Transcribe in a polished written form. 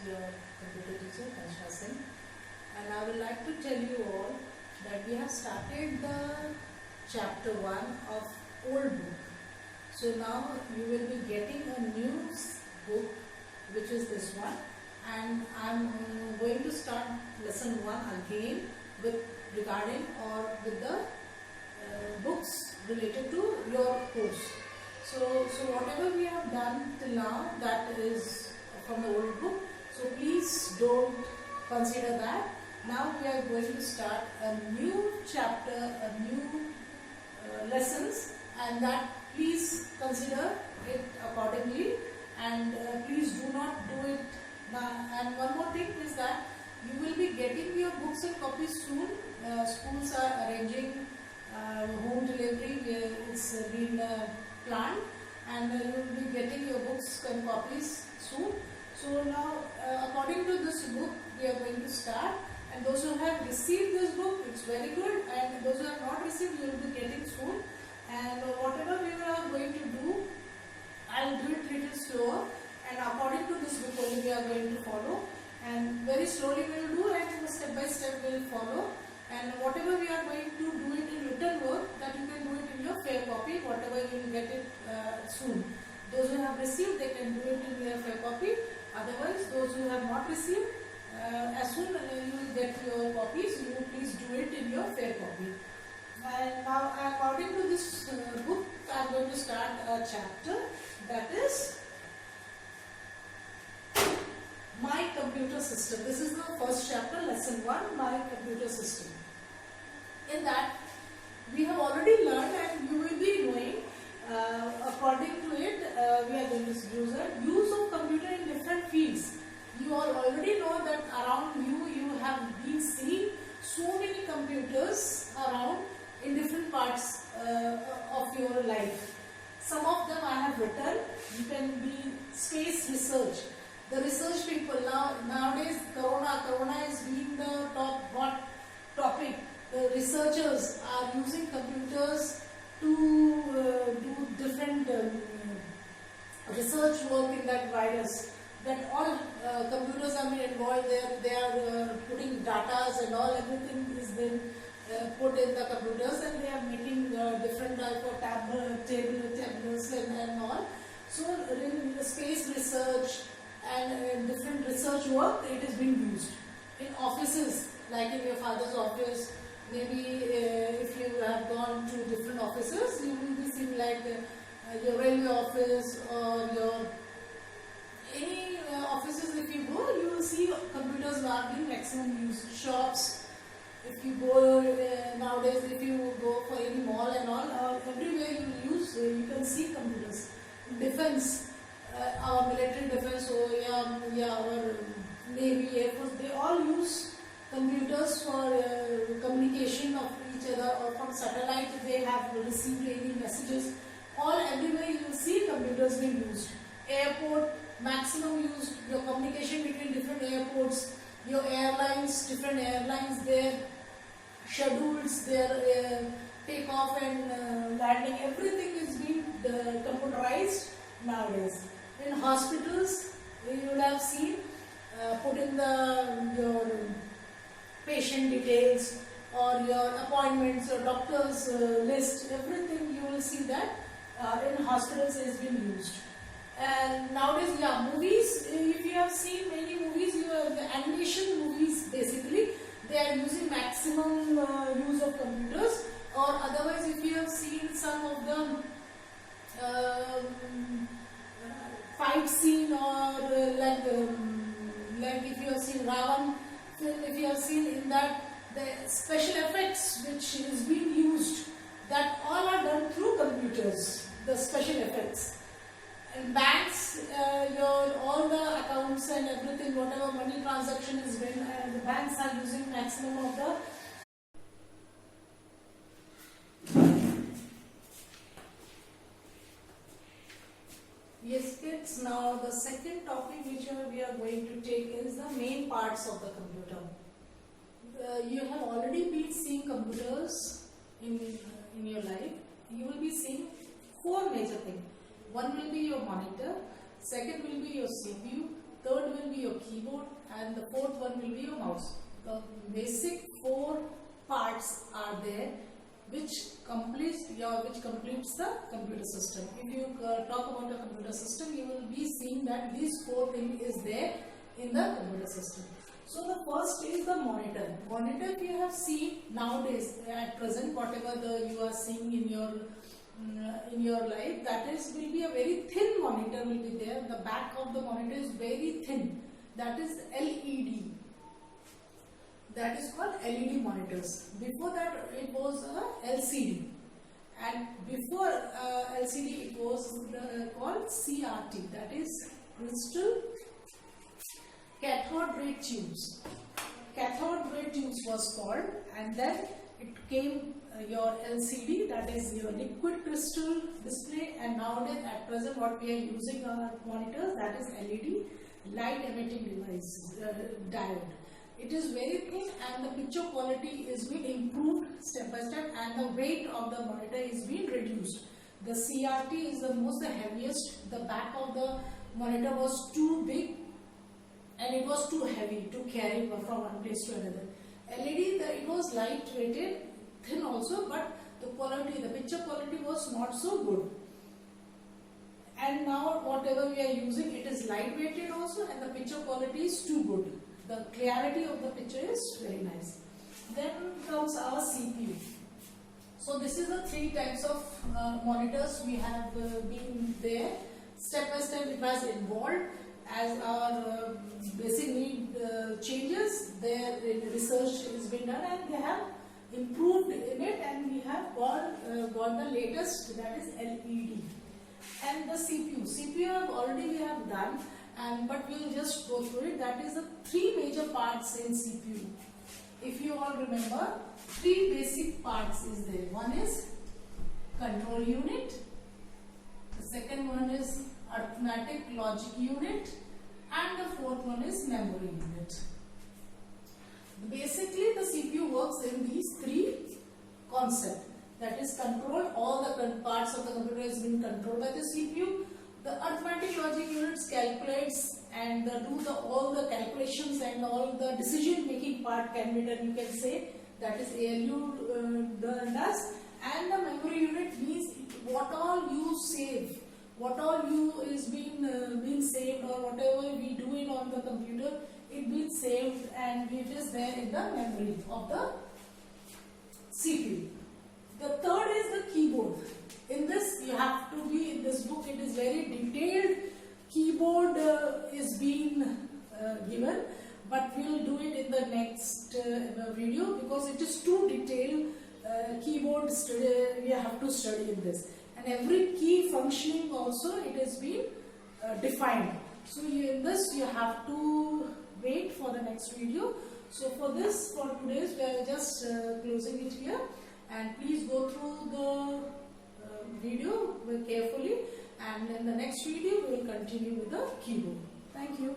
your computer teacher Kanshna Singh, and I would like to tell you all that we have started the chapter 1 of old book. So now you will be getting a new book, which is this one, and I'm going to start lesson 1 again with regarding or with the books related to your course. So whatever we have done till now, that is from the old book. So please don't consider that. Now we are going to start a new chapter, a new lessons, and that please consider it accordingly, and please do not do it now. And one more thing is that you will be getting your books and copies soon. Schools are arranging home delivery. It's been planned, and you will be getting your books and copies soon. So now according to this book we are going to start, and those who have received this book, it's very good, and those who have not received, you will be getting soon. And whatever we are going to do, I will do it little slower, and according to this book only we are going to follow, and very slowly we will do, and step by step we will follow. And whatever we are going to do it in written work, that you can do it in your fair copy, whatever you will get it soon. Those who have received, they can do it in their fair copy. Otherwise, those who have not received, as soon as you will get your copies, you will please do it in your fair copy. And now, according to this book, I am going to start a chapter, that is My Computer System. This is the first chapter, lesson 1, My Computer System. In that, we have already learned, and you will be knowing, according to it, we are going to use of computer in different fields. You all already know that around you have been seeing so many computers around in different parts of your life. Some of them I have written. You can be space research. The research people nowadays, Corona is being the top hot topic. The researchers are using computers to do different research work in that virus. That all computers are being involved there. They are putting data and all, everything is being put in the computers, and they are making different type of tablets and all. So in the space research and different research work, it is being used in offices, like in your father's office. Maybe if you have gone to different offices, you will be seeing like your railway office or your any offices. If you go, you will see computers are being maximum used. Shops, if you go nowadays, if you go for any mall and all, everywhere you can see computers. Defense, our military defense, our Navy, Air Force, they all use computers for communication of each other, or from satellite they have received any messages. All everywhere you will see computers being used. Airport, maximum used. Your communication between different airports, your airlines, different airlines, their schedules, their takeoff and landing, everything is being computerized nowadays. In hospitals, you would have seen put in your patient details or your appointments or doctor's list, everything you will see that in hospitals is being used. And nowadays, movies, if you have seen many movies, the animation movies basically, they are using maximum use of computers. Or otherwise, if you have seen some of the fight scene, or like if you have seen Ravan film, if you have seen in that, the special effects which is being used, that all are done through computers, the special effects. In banks, all the accounts and everything, whatever money transaction is done, the banks are using maximum of the. Yes, kids. Now the second topic which we are going to take is the main parts of the computer. You have already been seeing computers in your life. You will be seeing 4 major things. One will be your monitor, second will be your CPU, third will be your keyboard, and the fourth one will be your mouse. The basic 4 parts are there which completes the computer system. If you talk about a computer system, you will be seeing that these 4 things is there in the computer system. So the first is the monitor. Monitor you have seen nowadays at present, whatever you are seeing in your life, that is will be a very thin monitor will be there. The back of the monitor is very thin. That is LED. That is called LED monitors. Before that it was LCD, and before LCD it was called CRT, that is crystal cathode ray tubes. Cathode ray tubes was called, and then it came your LCD, that is your liquid crystal display, and nowadays at present what we are using our monitors, that is LED, light emitting device, diode. It is very thin, and the picture quality is being improved step by step, and the weight of the monitor is being reduced. The CRT is the most heaviest. The back of the monitor was too big and it was too heavy to carry from one place to another. LED, it was light weighted, thin also, but the quality, the picture quality was not so good. And now whatever we are using, it is light weighted also, and the picture quality is too good. The clarity of the picture is very nice. Then comes our CPU. So this is the 3 types of monitors we have been there. Step by step it has evolved as our basic need changes. Their research has been done and they have improved in it, and we have got the latest, that is LED. And the CPU already we have done, but we will just go through it. That is the 3 major parts in CPU. If you all remember, 3 basic parts is there. One is control unit, the second one is arithmetic logic unit, and the fourth one is memory unit. Basically, the CPU works in these 3 concepts. That is control, all the parts of the computer is being controlled by the CPU. The arithmetic logic units calculates and do all the calculations, and all the decision making part can be done, you can say, that is ALU does. And the memory unit means what all you save, what all you is being saved, or whatever we do it on the computer, it being saved and it is there in the memory of the CPU. The third is the keyboard. In this you have to be, in this book it is very detailed. Keyboard is being given, but we will do it in the next video because it is too detailed. Keyboard study, we have to study in this, and every key functioning also it is being defined. So in this you have to wait for the next video. So for today's we are just closing it here, and please go through the video very carefully, and in the next video we will continue with the keyboard. Thank you.